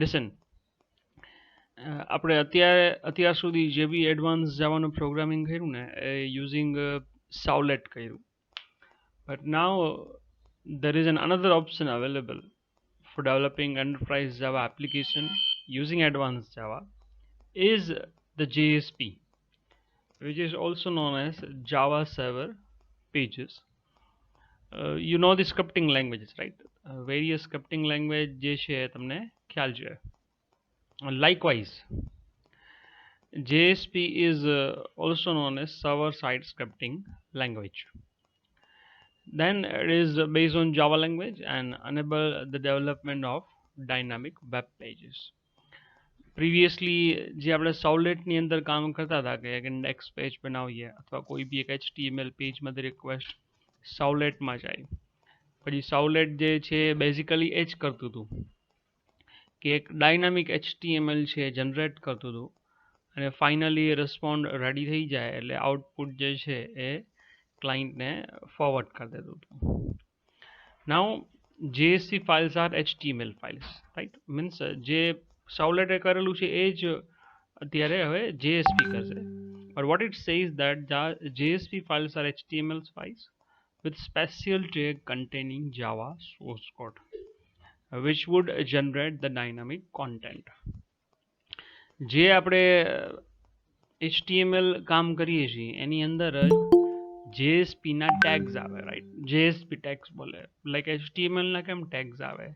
Listen, આપણે અત્યાર સુધી જે બી એડવાન્સ જાવાનું પ્રોગ્રામિંગ કર્યું ને એ યુઝિંગ સાવલેટ કર્યું. But now there is an another option available for developing enterprise Java application using advanced Java is the JSP, which is also known as Java Server Pages. You know the scripting languages, right? Various scripting language જે છે તમને ખ્યાલ છે. Likewise, JSP is also known as server-side scripting language. Then it is based on Java language and enable the development of dynamic web pages. Previously જે આપણે સાવલેટની અંદર કામ કરતા હતા કે એક ઇન્ડેક્સ પેજ બનાવીએ અથવા કોઈ બી એક HTML પેજમાંથી રિક્વેસ્ટ સાવલેટમાં જાય, પછી સાવલેટ જે છે બેઝિકલી એ જ કરતું હતું કે એક ડાયનામિક HTML છે જનરેટ કરતું હતું અને ફાઇનલી રિસ્પોન્ડ રેડી થઈ જાય એટલે આઉટપુટ જે છે એ ક્લાયન્ટને ફોરવર્ડ કરી દેતું હતું. નાઉ JSP files are HTML files, right? Means જે સાવલેટે કરેલું છે એ જ અત્યારે હવે JSP કરશે. But what it says that the JSP files are HTML files with special tag containing Java source code, which would generate the dynamic content. જે આપણે HTML કામ કરીએ છીએ એની અંદર જ JSP ના tags આવે, right? JSP tags બોલે, like HTML ના કેમ tags આવે.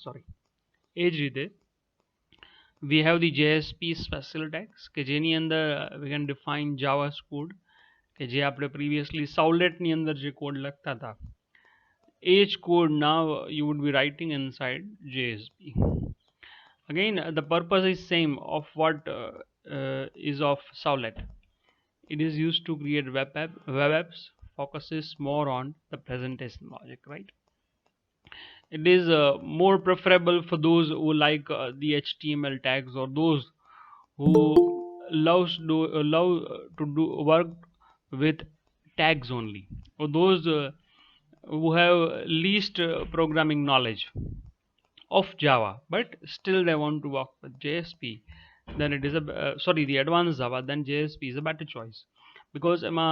Sorry. એ જ રીતે we have the JSP special tags કે જેની અંદર we can define Java's code કે જે આપણે previously સાવલેટની અંદર જે કોડ લખતા હતા એ જ code now you would be writing inside JSP. Again, the purpose is same of what is of Savlet. It is used to create web apps, focuses more on the presentation logic, right? It is more preferable for those who like the HTML tags or those who love to do work with tags only, or those who have least programming knowledge of Java but still they want to work with JSP, then it is a the advanced Java, then JSP is a better choice because એમાં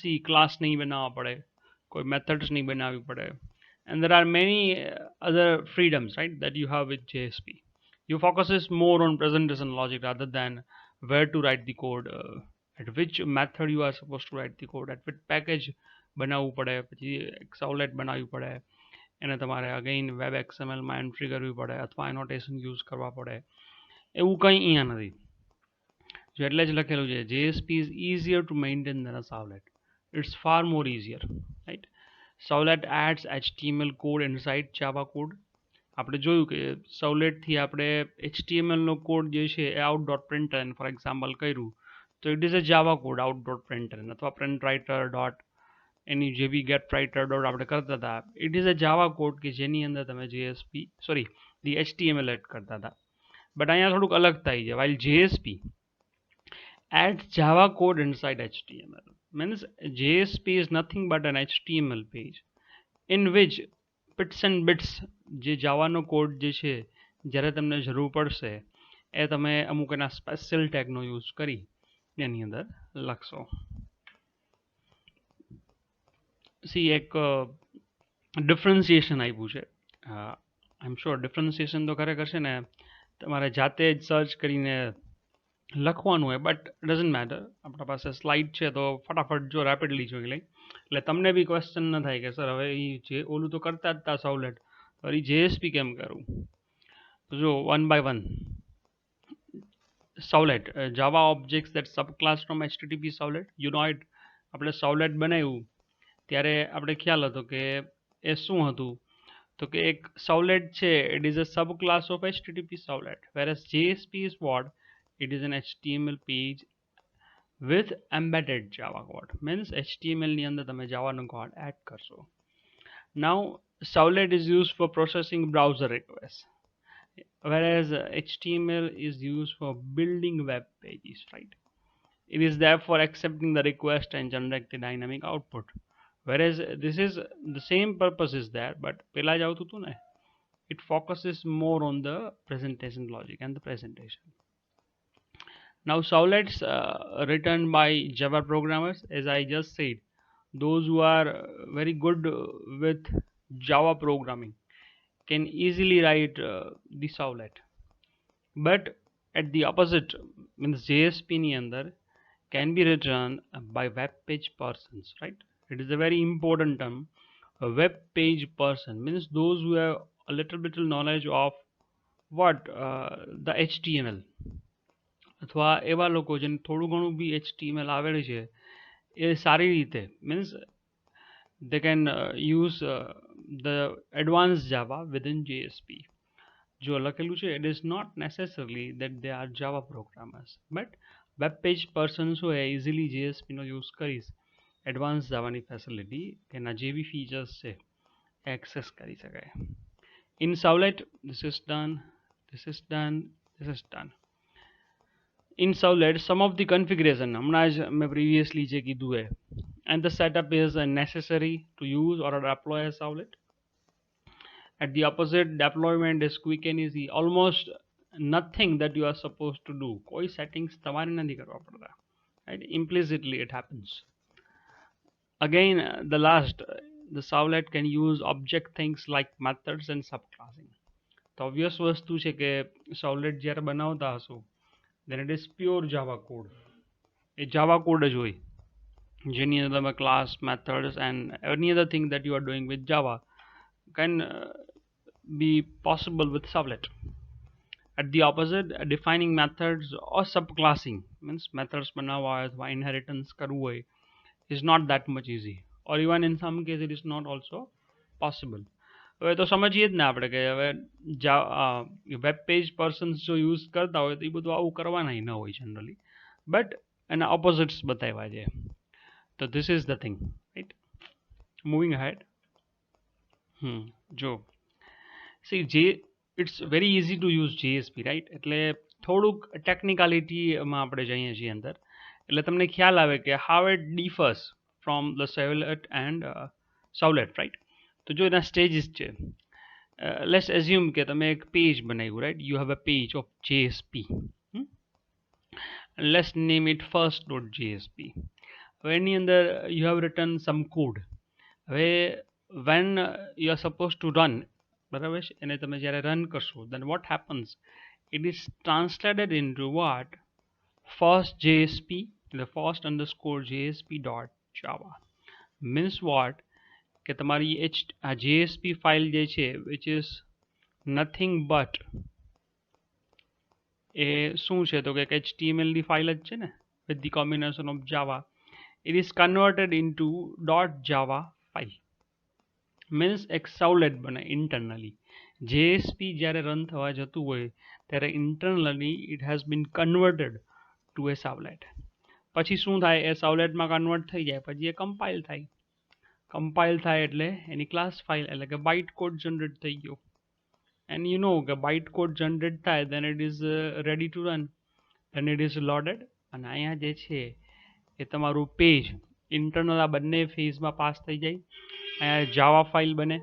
see class નહીં બનાવવા પડે, કોઈ methods નહીં બનાવવી પડે, and there are many other freedoms, right, that you have with JSP. You focuses more on presentation logic rather than where to write the code, at which method you are supposed to write the code, at which package બનાવવું પડે, પછી સાવલેટ બનાવવી પડે, એને તમારે again web XMLમાં entry કરવી પડે અથવા એનોટેશન યુઝ કરવા પડે, એવું કંઈ અહીંયા નથી. જો એટલે જ લખેલું છે JSP is easier to maintain than a Savlet. It's far more easier, right? Savlet adds HTML code inside Java code. આપણે જોયું કે સાવલેટથી આપણે HTMLનો કોડ જે છે એ out dot println for example કર્યું તો it is a Java code out dot println અથવા પ્રિન્ટ રાઇટર ડોટ એની જે બી ગેટ રાઇટર ડોટ આપણે કરતા હતા it is a Java code કે જેની અંદર તમે JSP ધી HTML એડ કરતા હતા. બટ અહીંયા થોડુંક અલગ થાય છે. While JSP adds Java code inside HTML. Means JSP is nothing but an HTML page in which bits and bits જે જાવાનો કોડ જે છે જ્યારે તમને જરૂર પડશે એ તમે અમુક એના સ્પેશિયલ ટેગનો યુઝ કરી એની અંદર લખશો. સી એક ડિફરન્સિએશન આપ્યું છે. આઈ એમ શ્યોર ડિફરન્સિએશન તો ખરેખર છે ને તમારે જાતે જ સર્ચ કરીને લખવાનું હોય, બટ ડઝન્ટ મેટર. આપણા પાસે સ્લાઇડ છે તો ફટાફટ જો રેપિડલી જોઈ લઈ એટલે તમને બી ક્વેશ્ચન ન થાય કે સર હવે એ જે ઓલું તો કરતા જ હતા સાવલેટ, ફરી JSP કેમ કરવું. તો જો one by one servlet Java objects that subclass from HTTP servlet. You know it, આપણે સાવલેટ બનાવ્યું ત્યારે આપણે ખ્યાલ હતો કે એ શું હતું, તો કે એક સાવલેટ છે it is a sub class of HTTP સાવલેટ, whereas JSP is what? It is an HTML page with embedded Java code. Means HTML ની અંદર તમે જાવાનો કોડ એડ કરશો. Now Savlet is used for processing browser requests, whereas HTML is used for building web pages, right? It is therefore accepting the request and generate the dynamic output. Whereas this is the same purpose is there, but પેલા જ આવતું હતું ને it focuses more on the presentation logic and the presentation. Now servlets written by Java programmers, as I just said, those who are very good with Java programming can easily write the servlet. But at the opposite, means JSP ની અંદર can be written by web page persons, right? It is a very important term. A web page person means those who have a little knowledge of what the HTML, અથવા એવા લોકો જેને થોડું ઘણું બી HTML આવડે છે એ સારી રીતે means they can use the advanced Java within JSP. જો લખેલું છે it is not necessarily that they are Java programmers, but web page persons હોય easily JSP નો use કરી advanced Java ની facility એના જે બી features છે access કરી શકાય. In Servlet, this is done, this is done, this is done. In Servlet, some of the configuration હમણાં જ મેં previously જે કીધું है, and the setup is necessary to use or deploy a Servlet. At the opposite, deployment is quick and easy. Almost nothing that you are supposed to do. कोई settings તમારે નથી કરવા પડતા. Right? Implicitly it happens. Again, the last, the Servlet can use object things like methods and subclassing. તો obvious વસ્તુ છે કે Servlet જ્યારે બનાવતા હશો then it is pure Java code. A Java code જ હોય જેની અંદર તમે class, methods and any other thing that you are doing with Java can be possible with Servlet. At the opposite, defining methods or subclassing means methods બનાવવા હોય અથવા inheritance કરવું હોય is not that much easy, or even in some case it is not also possible. હવે તો સમજીએ જ ને આપણે કે હવે વેબ પેજ પર્સન્સ જો યુઝ કરતા હોય તો એ બધું આવું કરવાના ન હોય જનરલી, બટ એના ઓપોઝિટ્સ બતાવ્યા છે. તો this is the thing, right? Moving head. જો સી જે it's very easy to use JSP, right? એટલે થોડુંક ટેકનિકાલિટીમાં આપણે જઈએ છીએ અંદર, એટલે તમને ખ્યાલ આવે કે how it differs from the Servlet and Servlet, right? તો જો એના સ્ટેજીસ છે, લેટ્સ એઝ્યુમ કે તમે એક પેજ બનાવ્યું, right? You have a page of JSP. Let's name it first.jsp. હવે એની અંદર you have written some code. હવે when you are suppose to run, બરાબર છે, એને તમે જ્યારે રન કરશો then what happens, it is translated into what? First JSP, the first underscore JSP dot Java. Means what? કે તમારી આ JSP ફાઇલ જે છે which is nothing but એ શું છે તો કે HTML ની ફાઇલ જ છે ને with the combination of Java. It is converted into .java file. Means એક Servlet બને internally. JSP જ્યારે રન થવા જતું હોય ત્યારે internally it has been converted to a Servlet. પછી શું થાય, એ Servletમાં કન્વર્ટ થઈ જાય, પછી એ કમ્પાઇલ થાય. કમ્પાઇલ થાય એટલે એની ક્લાસ ફાઇલ એટલે કે બાઇટ કોડ જનરેટ થઈ ગયો. and you know કે બાઇટ કોડ જનરેટ થાય then it is ready to run, then it is loaded, અને અહીંયા જે છે એ તમારું પેજ ઇન્ટરનલ આ બંને ફેઝમાં પાસ થઈ જાય. અહીંયા જાવા ફાઇલ બને,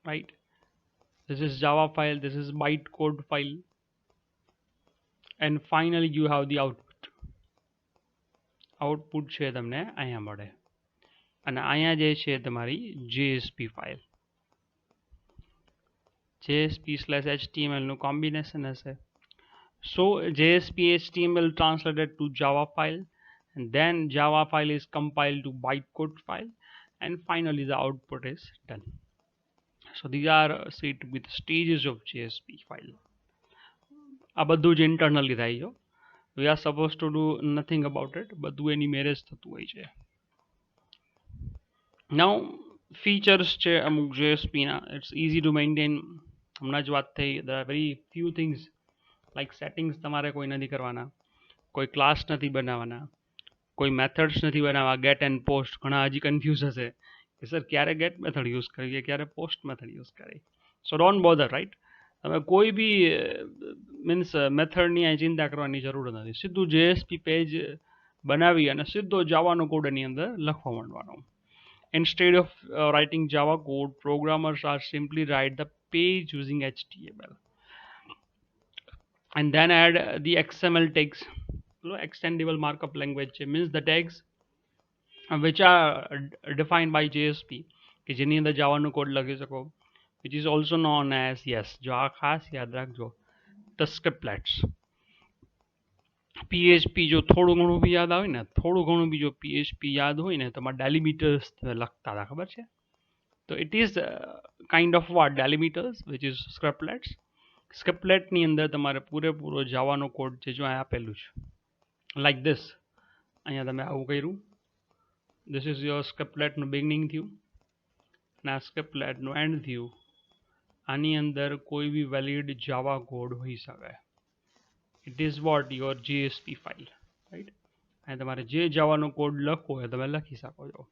right? this is Java file, this is bytecode file, and finally you have the output છે તમને અહીંયા મળે, અને અહીંયા જે છે તમારી JSP ફાઇલ, JSP/HTML નું કોમ્બિનેશન હશે. So JSP HTML translated to Java file, and then Java file is compiled to bytecode file, and finally the output is done. So these are said to be the stages of JSP file. આ બધું જ internally થાય છે. We are supposed to do nothing about it, બધું એની marriage થતું હોય છે. Now features છે અમુક JSP ના, it's easy to maintain. હમણાં જ વાત થઈ, there are very few things like settings તમારે કોઈ નથી કરવાના, કોઈ ક્લાસ નથી બનાવવાના, કોઈ મેથડ્સ નથી બનાવવા, ગેટ એન્ડ પોસ્ટ. ઘણા હજી કન્ફ્યુઝ હશે કે સર ક્યારે ગેટ મેથડ યુઝ કરીએ, ક્યારે પોસ્ટ મેથડ યુઝ કરીએ. સો ડોન્ટ બોધર, રાઈટ? તમે કોઈ બી મીન્સ મેથડની અહીં ચિંતા કરવાની જરૂર નથી. સીધું JSP પેજ બનાવી અને સીધો જાવાનો કોડ એની અંદર લખવા માંડવાનો. Instead of writing Java code, programmers are simply write the page using HTML and then add the XML tags. Extendable markup language means the tags which are defined by JSP કે જેની અંદર જાવાનો code લખી શકો, which is also known as, yes, જો આ ખાસ યાદ રાખજો, the scriptlets. PHP જો થોડું ઘણું બી યાદ આવે ને, થોડું ઘણું બી જો PHP યાદ હોય ને, તમારે ડેલિમીટર્સ લખતા હતા, ખબર છે? તો it is kind of what ડેલિમીટર્સ which is scriptlets. સ્ક્રિપ્ટલેટની અંદર તમારે પૂરેપૂરો જાવાનો કોડ છે જો અહીંયા આપેલું છે, લાઈક ધીસ. અહીંયા તમે આવું કર્યું, this is your સ્ક્રિપ્ટલેટનું બિગનિંગ થયું અને આ સ્ક્રિપ્ટલેટનું એન્ડ થયું. આની અંદર કોઈ બી વેલિડ જાવા કોડ હોઈ શકે. It is what your JSP file, right? અને તમારે જે જાવાનો કોડ લખવો હોય તમે લખી શકો છો.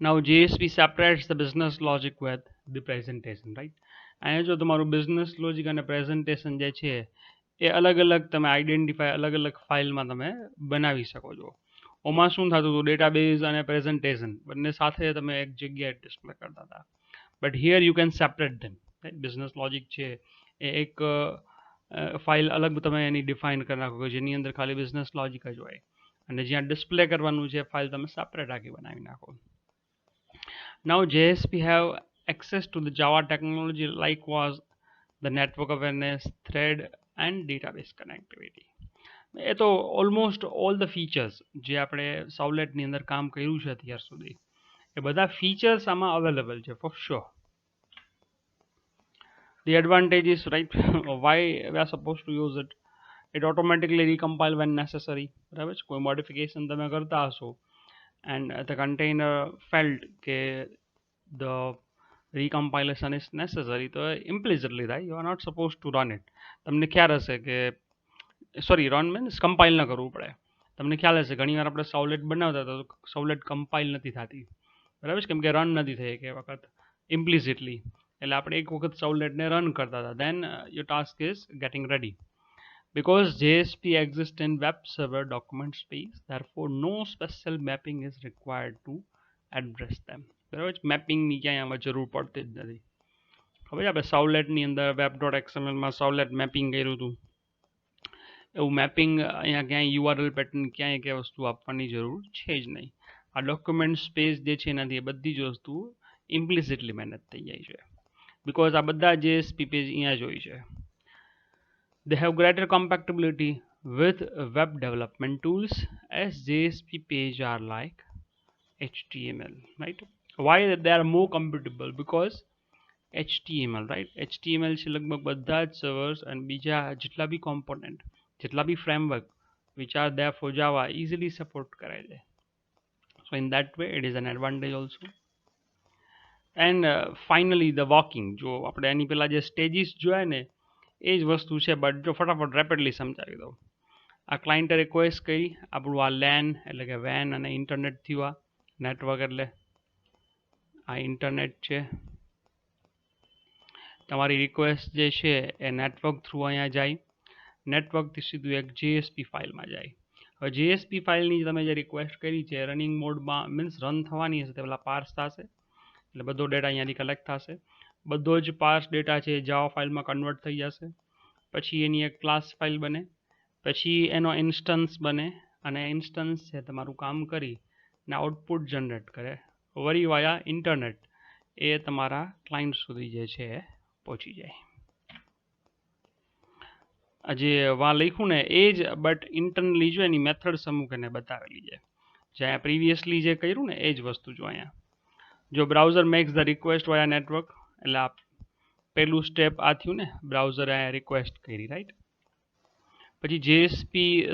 Now JSP separates the business logic with the presentation, right? અહીંયા જો તમારું બિઝનેસ લોજિક અને પ્રેઝન્ટેશન જે છે એ અલગ અલગ તમે આઈડેન્ટિફાય અલગ અલગ ફાઇલમાં તમે બનાવી શકો છો. ઓમાં શું થતું હતું, ડેટાબેઝ અને પ્રેઝન્ટેશન બંને સાથે તમે એક જગ્યાએ ડિસ્પ્લે કરતા હતા. But here you can separate them, right? Business logic છે એ એક ફાઇલ અલગ તમે એની ડિફાઇન કરી નાખો કે જેની અંદર ખાલી બિઝનેસ લોજિક જ હોય, અને જ્યાં ડિસ્પ્લે કરવાનું છે ફાઇલ તમે સેપરેટ આખી બનાવી નાખો. Now JSP have access to the Java technology like was the network awareness, thread and database connectivity. એ તો ઓલમોસ્ટ ઓલ ધ ફીચર્સ જે આપણે સાવલેટની અંદર કામ કર્યું છે અત્યાર સુધી એ બધા ફીચર્સ આમાં અવેલેબલ છે for sure. The advantage is, right, why we are supposed to use it. It automatically recompile when necessary, બરાબર છે? કોઈ મોડિફિકેશન તમે કરતા હશો and the container felt કે the recompilation is necessary, તો implicitly right, you are not supposed to run it. તમને ખ્યાલ હશે કે રન મીન્સ કમ્પાઇલ ન કરવું પડે. તમને ખ્યાલ હશે ઘણીવાર આપણે સાવલેટ બનાવતા હતા તો સાવલેટ કમ્પાઇલ નથી થતી, બરાબર છે? કેમ કે રન નથી થઈ કે વખત ઇમ્પ્લિસિટલી, એટલે આપણે એક વખત સાવલેટને રન કરતા હતા. Then your task is getting ready. Because JSP exists in web server document space, therefore no special mapping is required to address them. બરાબર છે? મેપિંગની ક્યાંય આમાં જરૂર પડતી જ નથી. ખબર છે આપણે સાવલેટની અંદર web.xmlમાં સાવલેટ મેપિંગ કર્યું હતું, એવું મેપિંગ અહીંયા ક્યાંય URL પેટર્ન ક્યાંય કે વસ્તુ આપવાની જરૂર છે જ નહીં. આ ડોક્યુમેન્ટ સ્પેસ જે છે એનાથી એ બધી જ વસ્તુ ઇમ્પ્લિસિટલી મેનેજ થઈ જાય છે, બિકોઝ આ બધા JSP પેજ અહીંયા જ હોય છે. They have greater compatibility with web development tools as JSP page are like HTML, right? Why they are more compatible? Because HTML, right? HTML છે લગભગ બધા જ સર્વર્સ અને બીજા જેટલા બી કોમ્પોનન્ટ, જેટલા બી framework which are there for Java easily support કરાય છે. So in that way it is an advantage also. And finally the walking, જો આપણે એની પહેલા જે સ્ટેજીસ જોયા ને એ જ વસ્તુ છે, બટ જો ફટાફટ રેપિડલી સમજાવી દઉં. આ ક્લાયન્ટે રિક્વેસ્ટ કરી, આપણું આ લેન એટલે કે વેન અને ઇન્ટરનેટ થયું, આ નેટવર્ક એટલે આ ઇન્ટરનેટ છે. તમારી રિક્વેસ્ટ જે છે એ નેટવર્ક થ્રુ અહીંયા જાય, નેટવર્કથી સીધું એક JSP ફાઇલમાં જાય. હવે JSP ફાઇલની તમે જે રિક્વેસ્ટ કરી છે રનિંગ મોડમાં મીન્સ રન થવાની હશે તે પહેલાં પાર્સ થશે, એટલે બધો ડેટા અહીંયાથી કલેક્ટ થશે. બધો જ પાર્સ ડેટા છે જાવા ફાઇલમાં કન્વર્ટ થઈ જશે. પછી એની એક ક્લાસ ફાઇલ બને, પછી એનો ઇન્સ્ટન્સ બને, અને ઇન્સ્ટન્સ છે તમારું કામ કરી ને આઉટપુટ જનરેટ કરે, વરી વાયા ઇન્ટરનેટ એ તમારા ક્લાયન્ટ સુધી જે છે એ પહોંચી જાય. જે વા લખ્યું ને એ જ, બટ ઇન્ટરનલી જો એની મેથડ સમૂહ એને બતાવેલી છે. જે પ્રીવિયસલી જે કર્યું ને એ જ વસ્તુ જો અહીંયા જો browser max the request via network, એટલે આ પહેલું સ્ટેપ આ થયું ને, બ્રાઉઝરે અહીંયા રિક્વેસ્ટ કરી, રાઈટ? પછી JSP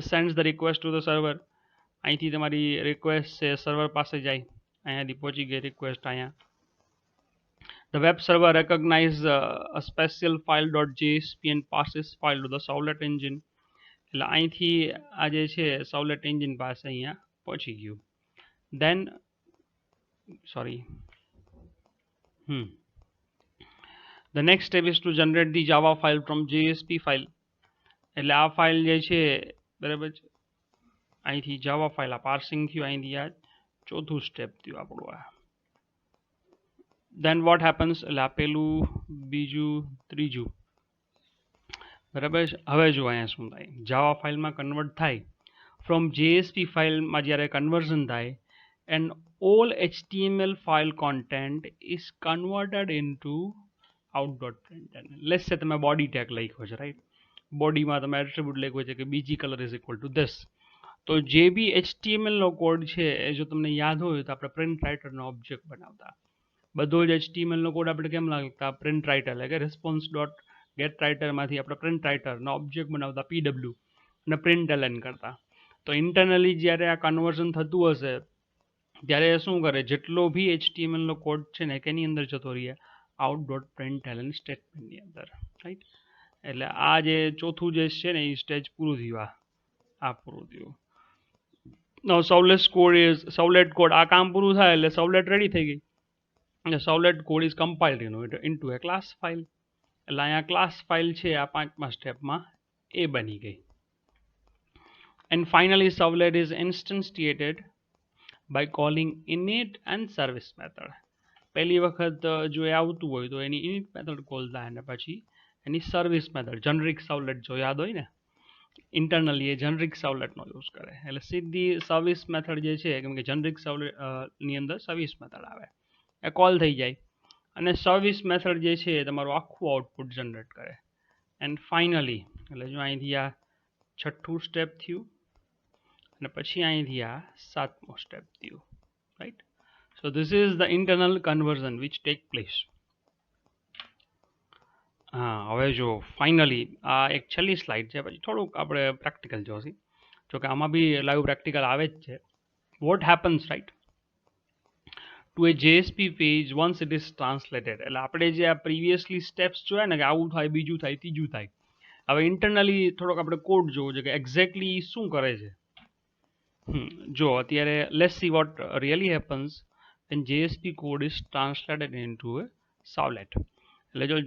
સેન્ડ્સ the request to the server, અહીંથી તમારી રિક્વેસ્ટ છે સર્વર પાસે જાય, અહીંયાથી પહોંચી ગઈ રિક્વેસ્ટ અહીંયા. The web server recognizes a special file.jsp and passes file to the Sowlet engine. એટલે અહીંથી આ જે છે Sowlet engine પાસે અહીંયા પહોંચી ગયું. Then the next step is to generate the Java file from JSP file. એટલે આ ફાઇલ જે છે બરાબર અહીંથી જાવા ફાઇલ આ પાર્સિંગ થયું અહીંથી આ ચોથું સ્ટેપ થયું આપણું આ. દેન વોટ હેપન્સ, એટલે આ પેલું, બીજું, ત્રીજું, બરાબર છે. હવે જો અહીંયા શું થાય, જાવા ફાઇલમાં કન્વર્ટ થાય, ફ્રોમ જેએસપી ફાઇલમાં જ્યારે કન્વર્ઝન થાય, and all HTML file content is converted into out.println. Let's સે તમે બોડી ટેગ લખ્યો છે, રાઈટ? બોડીમાં તમે એટ્રીબ્યુટ લખ્યો છે કે બીજી colour is equal two this. તો જે બી HTML નો કોડ છે એ જો તમને યાદ હોય તો આપણે પ્રિન્ટ રાઇટરનો ઓબ્જેક્ટ બનાવતા. બધો જ HTML નો કોડ આપણે કેમ લખતા? પ્રિન્ટ રાઇટર, એટલે કે રિસ્પોન્સ ડોટ ગેટ રાઇટરમાંથી આપણે પ્રિન્ટ રાઇટરનો ઓબ્જેક્ટ બનાવતા, PW, અને println કરતા. તો ઇન્ટરનલી જ્યારે આ કન્વર્ઝન થતું હશે ત્યારે શું કરે, જેટલો બી HTML નો કોડ છે ને કેની અંદર જતો રહીએ, out.println સ્ટેટમેન્ટની અંદર, રાઈટ? એટલે આ જે ચોથું જે છે ને એ સ્ટેજ પૂરું થયું, આ પૂરું થયું. નો સર્વલેટ કોડ, આ કામ પૂરું થાય એટલે સર્વલેટ રેડી થઈ ગઈ. અને servlet code is compiled into a class file. એટલે અહીંયા ક્લાસ ફાઇલ છે આ 5મા સ્ટેપમાં એ બની ગઈ. And finally servlet is instantiated by calling init and service method. પહેલી વખત જો એ આવતું હોય તો એની init મેથડ કોલ થાય, અને પછી એની સર્વિસ મેથડ, જનરિક સર્વલેટ જો યાદ હોય ને, ઇન્ટરનલી એ જનરિક સર્વલેટનો યુઝ કરે. એટલે સીધી સર્વિસ મેથડ જે છે, કેમ કે જનરિક સર્વલેટની અંદર સર્વિસ મેથડ આવે, એ કોલ થઈ જાય, અને સર્વિસ મેથડ જે છે એ તમારું આખું આઉટપુટ જનરેટ કરે. એન્ડ ફાઇનલી, એટલે જો અહીંથી આ છઠ્ઠું સ્ટેપ થયું, અને પછી અહીંથી આ 7મો સ્ટેપ થયું, right? So this is the internal conversion which take place. હા, હવે જો ફાઇનલી આ એક છેલ્લી સ્લાઇડ છે, પછી થોડુંક આપણે પ્રેક્ટિકલ જોઈશું. જોકે આમાં બી લાઈવ પ્રેક્ટિકલ આવે જ છે. What happens, right, to a JSP page once it is translated. એટલે આપણે જે આ પ્રીવિયસલી સ્ટેપ્સ જોયા ને કે આવું થાય, બીજું થાય, ત્રીજું થાય, હવે ઇન્ટરનલી થોડોક આપણે કોડ જોવો છે કે એક્ઝેક્ટલી શું કરે છે. જો અત્યારે let's see what really happens when JSP code is translated into a servlet. એટલે જો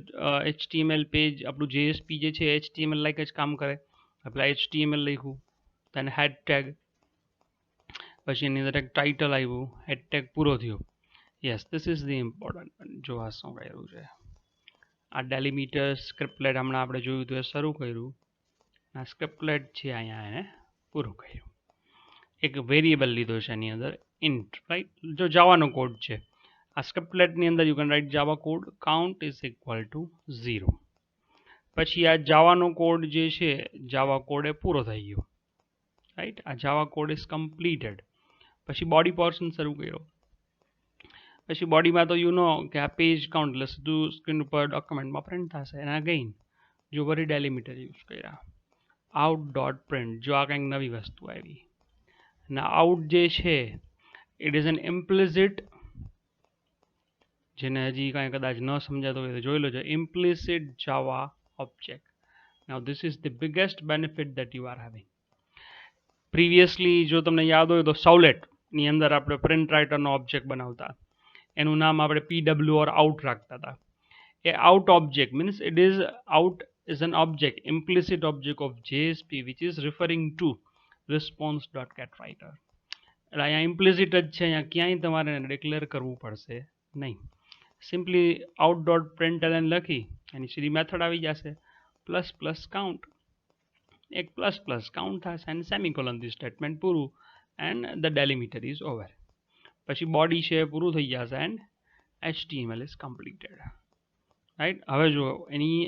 HTML પેજ આપણું JSP જે છે HTML લાઈક જ કામ કરે. આપણે HTML લખ્યું, then હેડ ટેગ, પછી એની અંદર એક ટાઇટલ આવ્યું, હેડ ટેગ પૂરો થયો. Yes, this is the important. જો આ શું કર્યું છે, આ ડેલિમીટર સ્ક્રિપ્ટલેટ હમણાં આપણે જોયું હતું એ શરૂ કર્યું, આ સ્ક્રિપ્ટલેટ છે અહીંયા એને પૂરું કર્યું. એક વેરિયેબલ લીધો છે એની અંદર int, રાઈટ? જો જાવાનો કોડ છે, આ સ્ક્રિપ્ટલેટની અંદર you can write Java code count is equal two 0. પછી આ જાવાનો કોડ જે છે, જાવા કોડ એ પૂરો થઈ ગયો, રાઈટ? આ જાવા કોડ ઇઝ કમ્પ્લીટેડ. પછી બોડી પોર્શન શરૂ કર્યો. પછી બોડીમાં તો યુ નો કે આ પેજ કાઉન્ટ એટલે સીધું સ્ક્રીન ઉપર ડોક્યુમેન્ટમાં પ્રિન્ટ થશે. અને અગેઇન જો વરી ડેલિમીટર યુઝ કર્યા, out.print, જો આ કંઈક નવી વસ્તુ આવી. અને આઉટ જે છે ઇટ ઇઝ એન ઇમ્પ્લિસિટ, જેને હજી કાંઈ કદાચ ન સમજાતો હોય તો જોઈ લો છે, implicit Java object. Now this is the biggest benefit that you are having. Previously જો તમને યાદ હોય તો સર્વલેટની અંદર આપણે પ્રિન્ટ રાઇટરનો ઓબ્જેક્ટ બનાવતા, એનું નામ આપણે PW ઓર આઉટ રાખતા હતા. એ out object means it is out is an object, implicit object of JSP which is referring to response.getWriter. એટલે અહીંયા ઇમ્પ્લિસિટ જ છે, અહીંયા ક્યાંય તમારે ડિક્લેર કરવું પડશે નહીં. સિમ્પલી out.println લખી એની સીધી મેથડ આવી જશે, પ્લસ પ્લસ કાઉન્ટ, એક પ્લસ પ્લસ કાઉન્ટ થશે, એન્ડ સેમિકોલનથી સ્ટેટમેન્ટ પૂરું, and the delimiter is over. પછી બોડી છે પૂરું થઈ જશે, and HTML is completed, right? હવે જો એની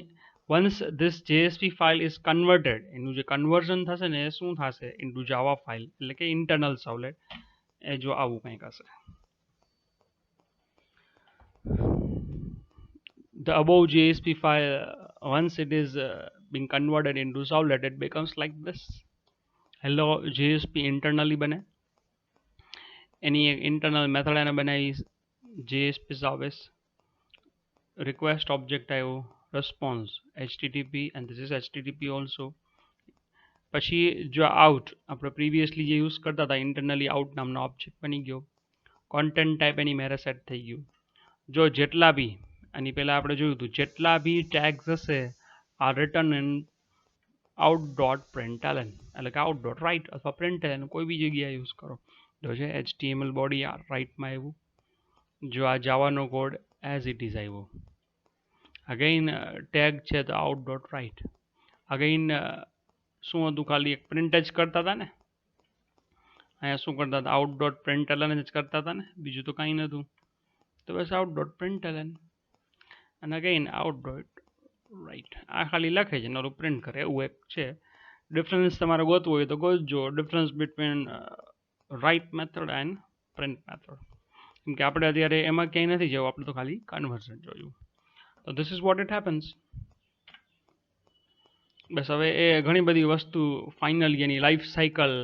once this JSP file is converted, એનું જે કન્વર્ઝન થશે ને એ શું થશે ઇન્ટુ જાવા ફાઇલ, એટલે કે ઇન્ટરનલ સર્વલેટ. એ જો આવું કંઈક હશે. The above JSP file, once it is being converted into servlet, it becomes like this. Hello JSP internally બને, એની એક ઇન્ટરનલ મેથડ એને બનાવી JSP service, request object આવ્યો, response HTTP, and this is HTTP also. પછી જો out આપણે previously જે use કરતા હતા ઇન્ટરનલી આઉટ નામનો ઓબ્જેક્ટ બની ગયો, કોન્ટેન્ટ ટાઈપ એની મેરે સેટ થઈ ગયું. જો જેટલા બી આની પહેલાં આપણે જોયું હતું, જેટલા બી ટેગ્સ હશે આ રિટર્ન ઇન out.println, એટલે કે out.write અથવા println કોઈ બી જગ્યાએ યુઝ કરો, જો છે HTML બોડી આ રાઇટમાં આવ્યું, જો આ જાવાનો કોડ એઝ ઇટ ઇઝ આવ્યો. અગેઇન ટેગ છે તો આઉટ ડોટ રાઇટ. અગેઇન શું હતું, ખાલી એક પ્રિન્ટ જ કરતા હતા ને, અહીંયા શું કરતા હતા, આઉટ ડોટ પ્રિન્ટલન જ કરતા હતા ને, બીજું તો કાંઈ નહોતું. તો બસ આઉટ ડોટ પ્રિન્ટલન અને અગેઇન આઉટ ડોટ રાઇટ. આ ખાલી લખે છે, નોરું પ્રિન્ટ કરે, એવું એક છે. ડિફરન્સ તમારે ગોતવું હોય તો ગોતજો, difference between write method and print method. કેમ કે આપણે અત્યારે એમાં ક્યાંય નથી જવું, આપણે તો ખાલી કન્વર્ઝન જોયું. તો this is what it happens. બસ હવે એ ઘણી બધી વસ્તુ ફાઇનલી એની લાઈફ સાયકલ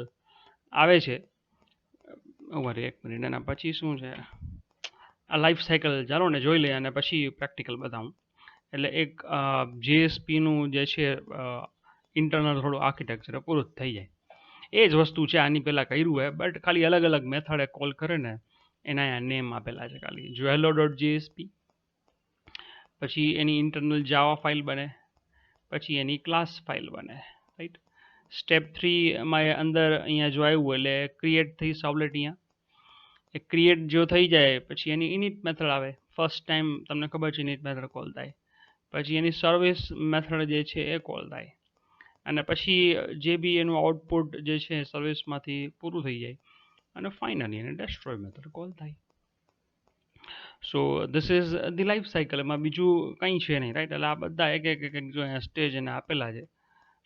આવે છે. ઓવર એક મિનિટ, એના પછી શું છે આ લાઈફ સાયકલ, ચાલો ને જોઈ લઈએ અને પછી પ્રેક્ટિકલ બતાવું. એટલે એક JSPનું જે છે ઇન્ટરનલ થોડું આર્કિટેક્ચર પૂરું થઈ જાય. એ જ વસ્તુ છે, આની પહેલાં કર્યું હોય, બટ ખાલી અલગ અલગ મેથડે કોલ કરે ને એના અહીંયા નેમ આપેલા છે. ખાલી જો hello.jsp, પછી એની ઇન્ટરનલ જાવા ફાઇલ બને, પછી એની ક્લાસ ફાઇલ બને, રાઈટ. સ્ટેપ 3માં અંદર અહીંયા જો આવ્યું એટલે ક્રિએટ થઈ સાવલેટ. અહીંયા એ ક્રિએટ જો થઈ જાય પછી એની ઇનિટ મેથડ આવે. ફર્સ્ટ ટાઈમ તમને ખબર છે ઇનિટ મેથડ કોલ થાય, પછી એની સર્વિસ મેથડ જે છે એ કોલ થાય, અને પછી જે બી એનું આઉટપુટ જે છે સર્વિસમાંથી પૂરું થઈ જાય અને ફાઇનલી એને ડેસ્ટ્રોય મેથડ કોલ થાય. સો this is the life cycle. એમાં બીજું કંઈ છે નહીં, રાઈટ. એટલે આ બધા એક એક જો અહીંયા સ્ટેજ એને આપેલા છે.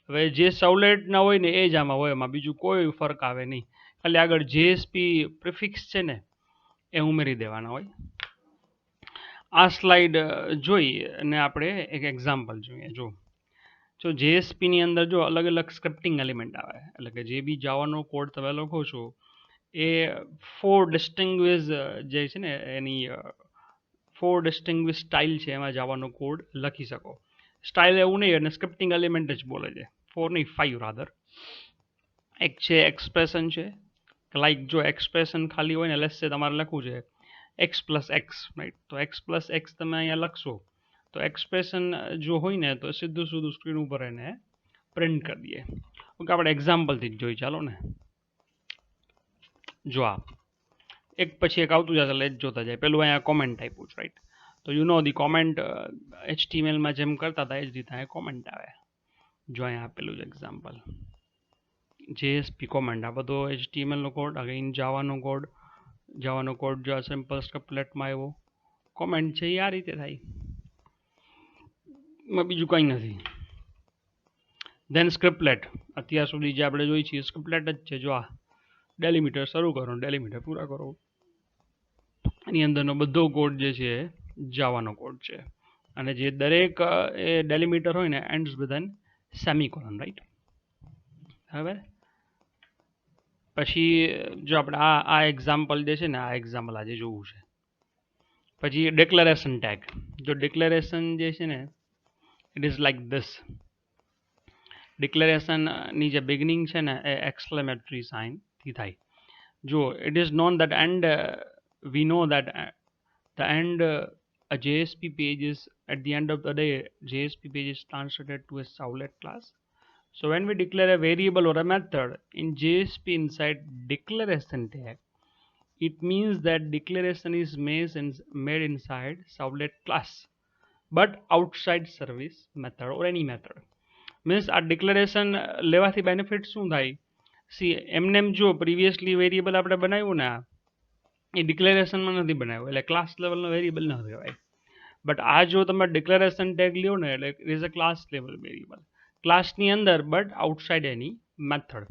હવે જે સવલેટના હોય ને એ જ આમાં હોય, એમાં બીજું કોઈ ફરક આવે નહીં. ખાલી આગળ JSP પ્રિફિક્સ છે ને એ ઉમેરી દેવાના હોય. આ સ્લાઇડ જોઈ અને આપણે એક એક્ઝામ્પલ જોઈએ. જો JSPની અંદર જો અલગ અલગ સ્ક્રિપ્ટિંગ એલિમેન્ટ આવે, એટલે કે જે બી જાવાનો કોડ તમે લખો છો એ 4 ડિસ્ટિંગ્વિશ જે છે ને એની 4 ડિસ્ટિંગ્વિશ સ્ટાઇલ છે, એમાં જાવાનો કોડ લખી શકો. સ્ટાઇલ એવું નહીં, અને સ્ક્રિપ્ટિંગ એલિમેન્ટ જ બોલે છે, 4 નહીં 5 રાધર. એક છે એક્સપ્રેશન છે, લાઈક જો એક્સપ્રેશન ખાલી હોય ને, લેટ્સ સે તમારે લખવું છે x+x, રાઈટ. તો x+x તમે અહીંયા લખશો તો એક્સપ્રેશન જો હોય ને તો સીધું સ્ક્રીન ઉપર એને પ્રિન્ટ કરી દઈએ. ઓકે, આપણે એક્ઝામ્પલથી જ જોઈ, ચાલો ને. જો આ એક પછી એક આવતું જશે, લેટ જોતા જાય. પેલું અહીંયા કોમેન્ટ આપ્યું છે, રાઈટ. તો યુ નો ધી કોમેન્ટ HTMLમાં જેમ કરતા હતા એ જ રીતે અહીંયા કોમેન્ટ આવે. જો અહીંયા આપેલું છે એક્ઝામ્પલ JSP કોમેન્ટ. આ બધો HTMLનો કોડ, અગેઇન જાવાનો કોડ જો આ સિમ્પલ સ્ક્રિપ્ટલેટમાં આવ્યો, કોમેન્ટ છે એ આ રીતે થાય, એમાં બીજું કંઈ નથી. ધેન સ્ક્રિપ્ટલેટ, અત્યાર સુધી જે આપણે જોઈ છીએ સ્ક્રિપ્ટલેટ જ છે. જો આ ડેલિમીટર શરૂ કરો, ડેલિમીટર પૂરા કરો, એની અંદરનો બધો કોડ જે છે જાવાનો કોડ છે. અને જે દરેક એ ડેલિમીટર હોય ને એન્ડ્સ બધા સેમિકોલન, રાઈટ. હવે પછી જો આપણે આ એક્ઝામ્પલ જે છે ને, આ એક્ઝામ્પલ આજે જોવું છે. પછી ડિક્લેરેશન ટેગ. જો ડિક્લેરેશન જે છે ને ઇટ ઇઝ લાઈક ધીસ. ડિક્લેરેશનની જે બિગનિંગ છે ને એ એક્સક્લેમેટરી સાઇનથી થાય. જો it is known that and we know that the end a JSP page is at the end of the day JSP page is translated to a servlet class. So when we declare a variable or a method in JSP inside declaration tag, it means that declaration is made inside servlet class but outside service method or any method. Means આ declaration લેવાથી benefit શું થાય? C એમને જો previously variable આપણે બનાવ્યું ને એ ડિક્લેરેશનમાં નથી બનાવ્યો, એટલે ક્લાસ લેવલનો વેરિયેબલ ન કહેવાય. બટ આ જો તમે ડિક્લેરેશન ટેગ લ્યો ને એટલે it is a class level variable, ક્લાસની અંદર but outside any method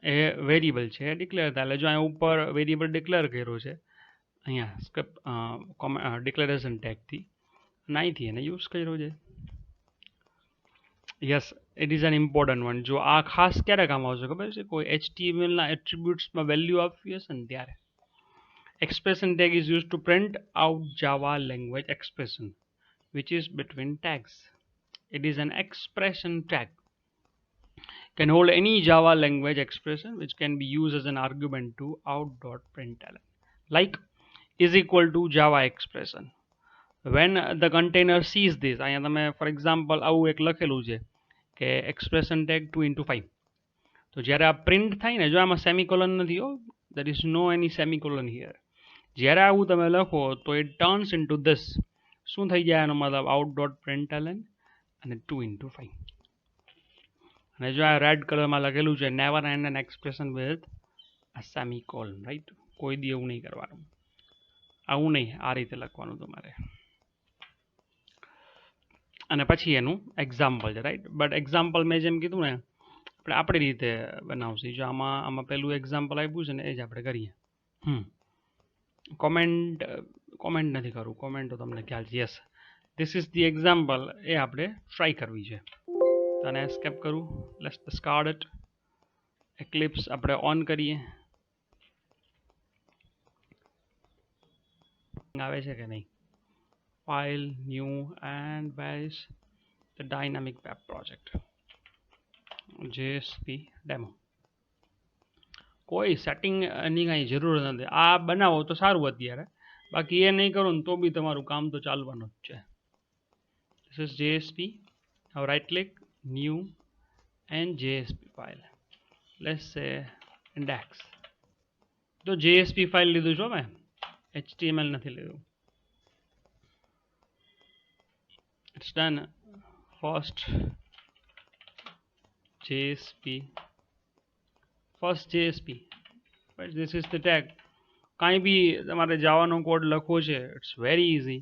A variable છે ડિક્લેર થાય. એટલે જો અહીંયા ઉપર વેરિયેબલ ડિક્લેર કર્યો છે અહીંયા સ્ક્રિપ્ટ ડિક્લેરેશન ટેગથી, અને અહીંથી એને યુઝ કર્યો છે. Yes, it is an important one. જો આ ખાસ ક્યારે કામ આવશે ખબર છે? કોઈ HTMLના એટ્રીબ્યુટ્સમાં વેલ્યુ આપવી હશે ને ત્યારે. Expression tag is used to print out Java language expression which is between tags. It is an expression tag. Can hold any Java language expression which can be used as an argument to out.println. Like is equal to Java expression. When the container sees this, અહીંયા તમે for example આવું એક લખેલું છે કે expression tag 2 into 5. તો જ્યારે આ પ્રિન્ટ થાય ને, જો આમાં સેમિકોલન નથી હો, there is no any semicolon here. જ્યારે આવું તમે લખો તો it turns into this. શું થઈ જાય એનો મતલબ out.println અને 2 into 5. અને જો આ રેડ કલરમાં લખેલું છે never end an expression with a semicolon, right? કોઈ દી એવું નહીં કરવાનું, આવું નહીં, આ રીતે લખવાનું તમારે. અને પછી એનું એક્ઝામ્પલ છે, રાઈટ? બટ એક્ઝામ્પલ મેં જેમ કીધું ને આપણે આપણી રીતે બનાવશું. જો આમાં પેલું એક્ઝામ્પલ આપ્યું છે ને એ જ આપણે કરીએ. કોમેન્ટ નથી કરવું, કોમેન્ટ તો તમને ખ્યાલ છે. Yes, this is the example, એ આપણે ટ્રાય કરવી છે. તો આને એસ્કેપ કરું, લેટ્સ ડિસ્કાર્ડ ઇટ. એક્લિપ્સ આપણે ઓન કરીએ, આવે છે કે નહીં. File, new, and where is the dynamic web project, JSP demo. કોઈ સેટિંગની કાંઈ જરૂર નથી, આ બનાવો તો સારું અત્યારે, બાકી એ નહીં કરો ને તો બી તમારું કામ તો ચાલવાનું જ છે. This is JSP. હવે right click, new and JSP file, let's say index. તો JSP ફાઇલ લીધું છો મેં, HTML નથી લીધું. It's done. First JSP, right? This is the tag. કાંઈ બી તમારે જાવાનો કોડ લખવો છે, ઇટ્સ વેરી ઇઝી.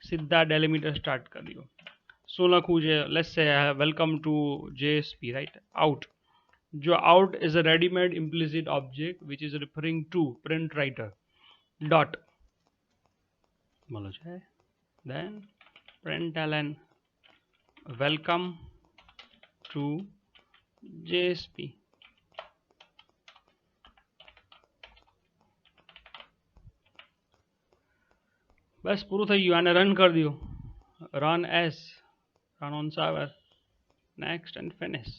સીધા ડેલિમીટર સ્ટાર્ટ કરી દો. શું લખવું છે? Let's say welcome to JSP, right? Out. જો out is a readymade implicit object which is referring to print writer dot બોલો છે, then println welcome to JSP. બસ પૂરું થઈ ગયું. આને રન કરી દો. Run as, run on server, next and finish.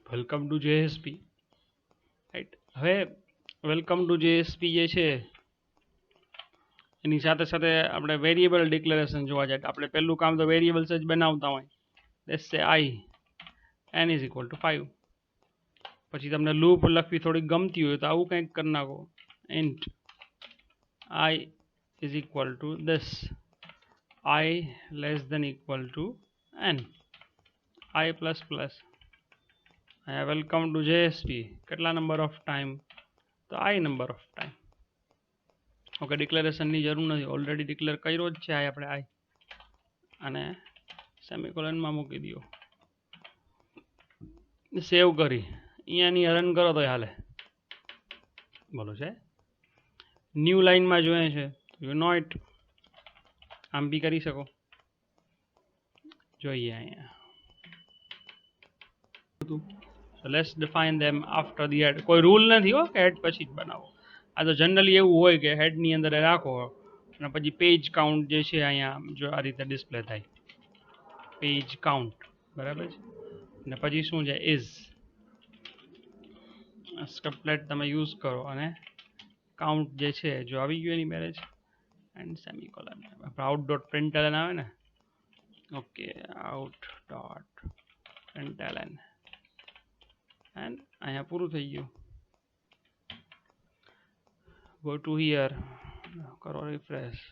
Welcome to JSP, right? હવે વેલકમ ટુ JSP જે છે એની સાથે સાથે આપણે વેરિયેબલ ડિક્લેરેશન જોવા જાય. આપણે પહેલું કામ તો વેરિયેબલ્સ જ બનાવતા હોય. લેટ્સ સે I n is equal two 5. પછી તમને લૂપ લખવી થોડી ગમતી હોય તો આવું કંઈક કરી નાખો. Int I is equal to this, I less than equal to n, I plus plus. અહીંયા વેલકમ ટુ JSP કેટલા નંબર ઓફ ટાઈમ? તો I number of time. Okay, ડિક્લેરેશનની જરૂર નથી, ઓલરેડી ડિક્લેર કર્યો જ છે આપણે I. અને સેમિકોલનમાં મૂકી દો. સેવ કરી અહીંયાની રન કરો તો હાલે. બોલો છે ન્યૂ લાઇનમાં જોઈએ છે, યુ નો ઇટ. આમ બી કરી શકો. જોઈએ અહીંયા. Let's define them after the head. કોઈ રૂલ નથી હો કે હેડ પછી જ બનાવો. આ તો જનરલી એવું હોય કે હેડની અંદર રાખો અને પછી પેજ કાઉન્ટ જે છે અહીંયા જો આ રીતે ડિસ્પ્લે થાય, પેજ કાઉન્ટ, બરાબર છે. અને પછી શું છે ઇઝ સ્ક્રિપ્ટલેટ તમે યુઝ કરો અને કાઉન્ટ જે છે જો આવી ગયું એની મેરેજ એન્ડ સેમિકોલન. આપણે આઉટ ડોટ પ્રિન્ટલન આવે ને, okay, out dot println and અહીંયા પૂરું થઈ ગયું. ગો ટુ હિયર, કરો રિફ્રેશ.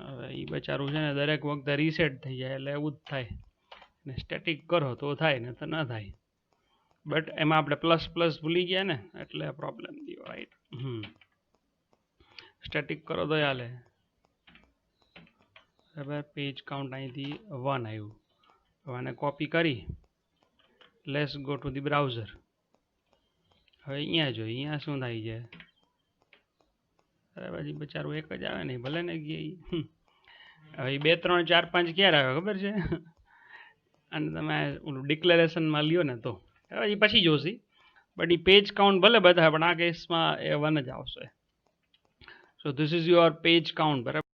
હવે એ બચારું છે ને દરેક વખતે રીસેટ થઈ જાય એટલે એવું જ થાય. ને સ્ટેટિક કરો તો થાય ને તો ના થાય. બટ એમાં આપણે પ્લસ પ્લસ ભૂલી ગયા ને એટલે પ્રોબ્લેમ થયો, રાઈટ? સ્ટેટિક કરો તો હાલે. બરાબર, પેજ કાઉન્ટ અહીંથી 1 આવ્યું. હવે આને કોપી કરી let's go to the browser. હવે અહીંયા જો અહીંયા શું થાય છે, અરે પછી બચારું એક જ આવે ને, ભલે ને ગયા. હવે 2 3 4 5 ક્યારે આવે ખબર છે? અને તમે ઓલું ડિક્લેરેશનમાં લ્યો ને તો એ પછી Joshi. But A page count ભલે બધા, પણ આ કેસમાં એ 1 જ આવશે. સો this is your page count, બરાબર.